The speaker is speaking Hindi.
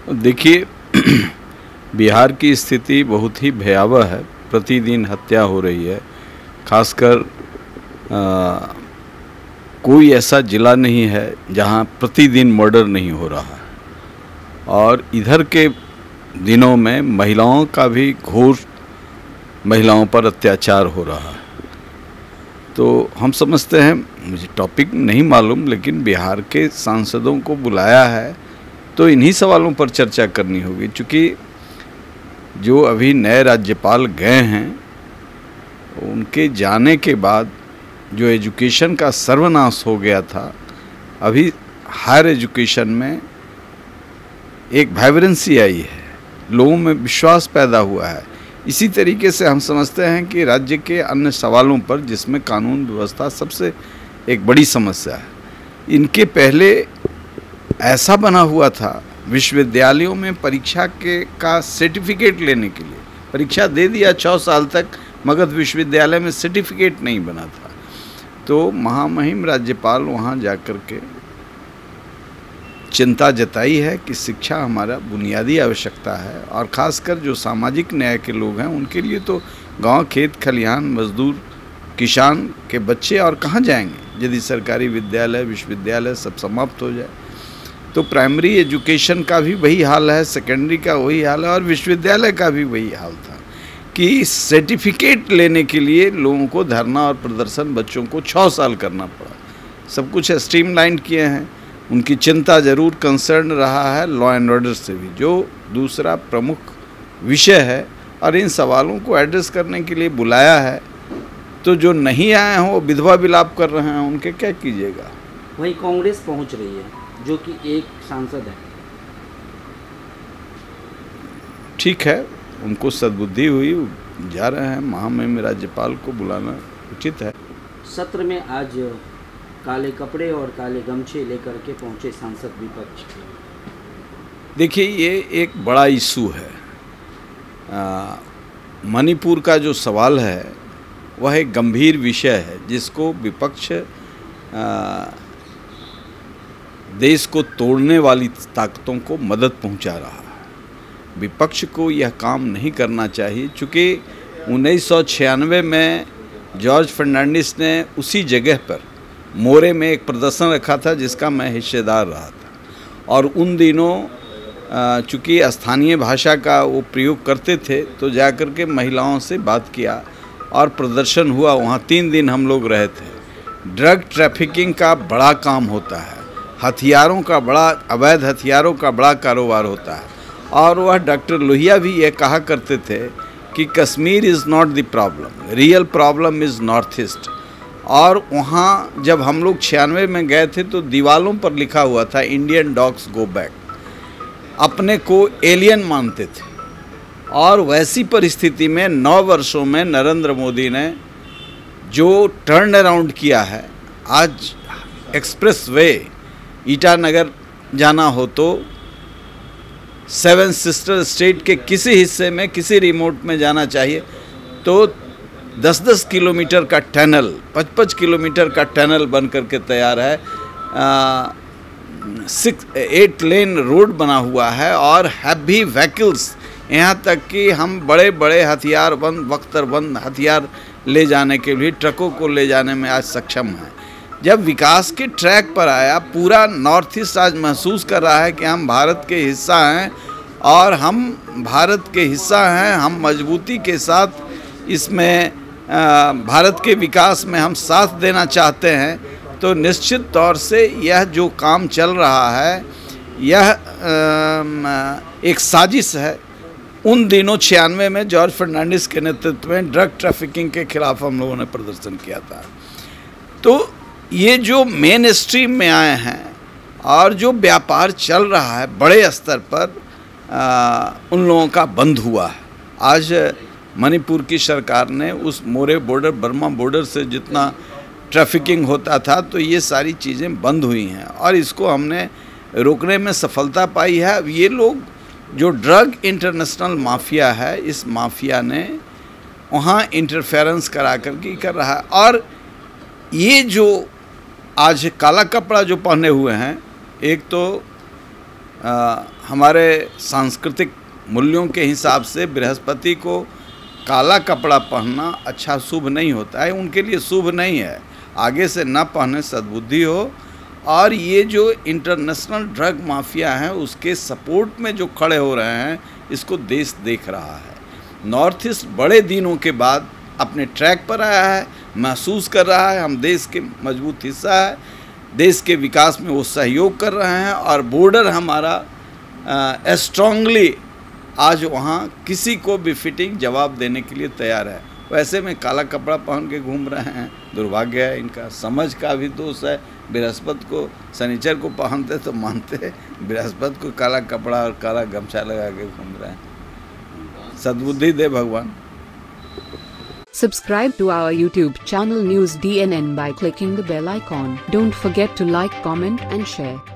देखिए, बिहार की स्थिति बहुत ही भयावह है। प्रतिदिन हत्या हो रही है। खासकर कोई ऐसा जिला नहीं है जहां प्रतिदिन मर्डर नहीं हो रहा है। और इधर के दिनों में महिलाओं का भी घोर महिलाओं पर अत्याचार हो रहा है। तो हम समझते हैं, मुझे टॉपिक नहीं मालूम, लेकिन बिहार के सांसदों को बुलाया है तो इन्हीं सवालों पर चर्चा करनी होगी। चूँकि जो अभी नए राज्यपाल गए हैं, उनके जाने के बाद जो एजुकेशन का सर्वनाश हो गया था, अभी हायर एजुकेशन में एक वाइब्रेंसी आई है, लोगों में विश्वास पैदा हुआ है। इसी तरीके से हम समझते हैं कि राज्य के अन्य सवालों पर, जिसमें कानून व्यवस्था सबसे एक बड़ी समस्या है, इनके पहले ऐसा बना हुआ था, विश्वविद्यालयों में परीक्षा का सर्टिफिकेट लेने के लिए परीक्षा दे दिया 6 साल तक, मगध विश्वविद्यालय में सर्टिफिकेट नहीं बना था। तो महामहिम राज्यपाल वहाँ जाकर के चिंता जताई है कि शिक्षा हमारा बुनियादी आवश्यकता है, और ख़ासकर जो सामाजिक न्याय के लोग हैं उनके लिए तो गांव, खेत खलिहान, मजदूर, किसान के बच्चे और कहाँ जाएंगे यदि सरकारी विद्यालय, विश्वविद्यालय सब समाप्त हो जाए। तो प्राइमरी एजुकेशन का भी वही हाल है, सेकेंडरी का वही हाल है, और विश्वविद्यालय का भी वही हाल था कि सर्टिफिकेट लेने के लिए लोगों को धरना और प्रदर्शन बच्चों को 6 साल करना पड़ा। सब कुछ स्ट्रीमलाइन किए हैं। उनकी चिंता ज़रूर, कंसर्न रहा है लॉ एंड ऑर्डर से भी, जो दूसरा प्रमुख विषय है, और इन सवालों को एड्रेस करने के लिए बुलाया है। तो जो नहीं आए हों, वो विधवा विलाप कर रहे हैं, उनके क्या कीजिएगा। वही कांग्रेस पहुंच रही है, जो कि एक सांसद है। ठीक है, उनको सद्बुद्धि हुई, जा रहे हैं। महामहिम राज्यपाल को बुलाना उचित है। सत्र में आज काले कपड़े और काले गमछे लेकर के पहुंचे सांसद विपक्ष। देखिए, ये एक बड़ा इशू है। मणिपुर का जो सवाल है वह एक गंभीर विषय है, जिसको विपक्ष देश को तोड़ने वाली ताकतों को मदद पहुंचा रहा है। विपक्ष को यह काम नहीं करना चाहिए, चूँकि 1996 में जॉर्ज फर्नांडिस ने उसी जगह पर मोरे में एक प्रदर्शन रखा था, जिसका मैं हिस्सेदार रहा था। और उन दिनों चूँकि स्थानीय भाषा का वो प्रयोग करते थे, तो जाकर के महिलाओं से बात किया और प्रदर्शन हुआ। वहाँ 3 दिन हम लोग रहे थे। ड्रग ट्रैफिकिंग का बड़ा काम होता है, हथियारों का बड़ा, अवैध हथियारों का बड़ा कारोबार होता है। और वह डॉक्टर लोहिया भी ये कहा करते थे कि Kashmir is not the problem, real problem is north east. और वहाँ जब हम लोग 96 में गए थे तो दीवालों पर लिखा हुआ था, इंडियन डॉग्स गो बैक। अपने को एलियन मानते थे। और वैसी परिस्थिति में 9 वर्षों में नरेंद्र मोदी ने जो टर्न अराउंड किया है, आज एक्सप्रेस वे ईटानगर जाना हो तो 7 सिस्टर स्टेट के किसी हिस्से में, किसी रिमोट में जाना चाहिए तो 10-10 किलोमीटर का टनल, 5-5 किलोमीटर का टनल बन करके तैयार है। 6-8 लेन रोड बना हुआ है, और हैवी व्हीकल्स, यहाँ तक कि हम बड़े बड़े हथियारबंद, बख्तरबंद हथियार ले जाने के लिए, ट्रकों को ले जाने में आज सक्षम हैं। जब विकास के ट्रैक पर आया, पूरा नॉर्थ ईस्ट आज महसूस कर रहा है कि हम भारत के हिस्सा हैं, और हम भारत के हिस्सा हैं। हम मजबूती के साथ इसमें भारत के विकास में हम साथ देना चाहते हैं। तो निश्चित तौर से यह जो काम चल रहा है, यह एक साजिश है। उन दिनों 96 में जॉर्ज फर्नांडिस के नेतृत्व में ड्रग ट्रैफिकिंग के खिलाफ हम लोगों ने प्रदर्शन किया था। तो ये जो मेन स्ट्रीम में आए हैं और जो व्यापार चल रहा है बड़े स्तर पर, उन लोगों का बंद हुआ है। आज मणिपुर की सरकार ने उस मोरे बॉर्डर, बर्मा बॉर्डर से जितना ट्रैफिकिंग होता था, तो ये सारी चीज़ें बंद हुई हैं, और इसको हमने रोकने में सफलता पाई है। अब ये लोग, जो ड्रग इंटरनेशनल माफिया है, इस माफिया ने वहाँ इंटरफेरेंस करा करके कर रहा है। और ये जो आज काला कपड़ा जो पहने हुए हैं, एक तो हमारे सांस्कृतिक मूल्यों के हिसाब से बृहस्पति को काला कपड़ा पहनना अच्छा शुभ नहीं होता है, उनके लिए शुभ नहीं है। आगे से न पहने, सद्बुद्धि हो। और ये जो इंटरनेशनल ड्रग माफिया हैं उसके सपोर्ट में जो खड़े हो रहे हैं, इसको देश देख रहा है। नॉर्थ ईस्ट बड़े दिनों के बाद अपने ट्रैक पर आया है, महसूस कर रहा है हम देश के मजबूत हिस्सा है, देश के विकास में वो सहयोग कर रहे हैं और बॉर्डर हमारा स्ट्रांगली आज वहाँ किसी को भी फिटिंग जवाब देने के लिए तैयार है। वैसे में काला कपड़ा पहन के घूम रहे हैं, दुर्भाग्य है इनका, समझ का भी दोष है। बृहस्पति को शनिचर को पहनते तो मानते, बृहस्पति को काला कपड़ा और काला गमछा लगा के घूम रहे हैं। सद्बुद्धि दे भगवान। Subscribe to our YouTube channel News DNN by clicking the bell icon. Don't forget to like, comment and share.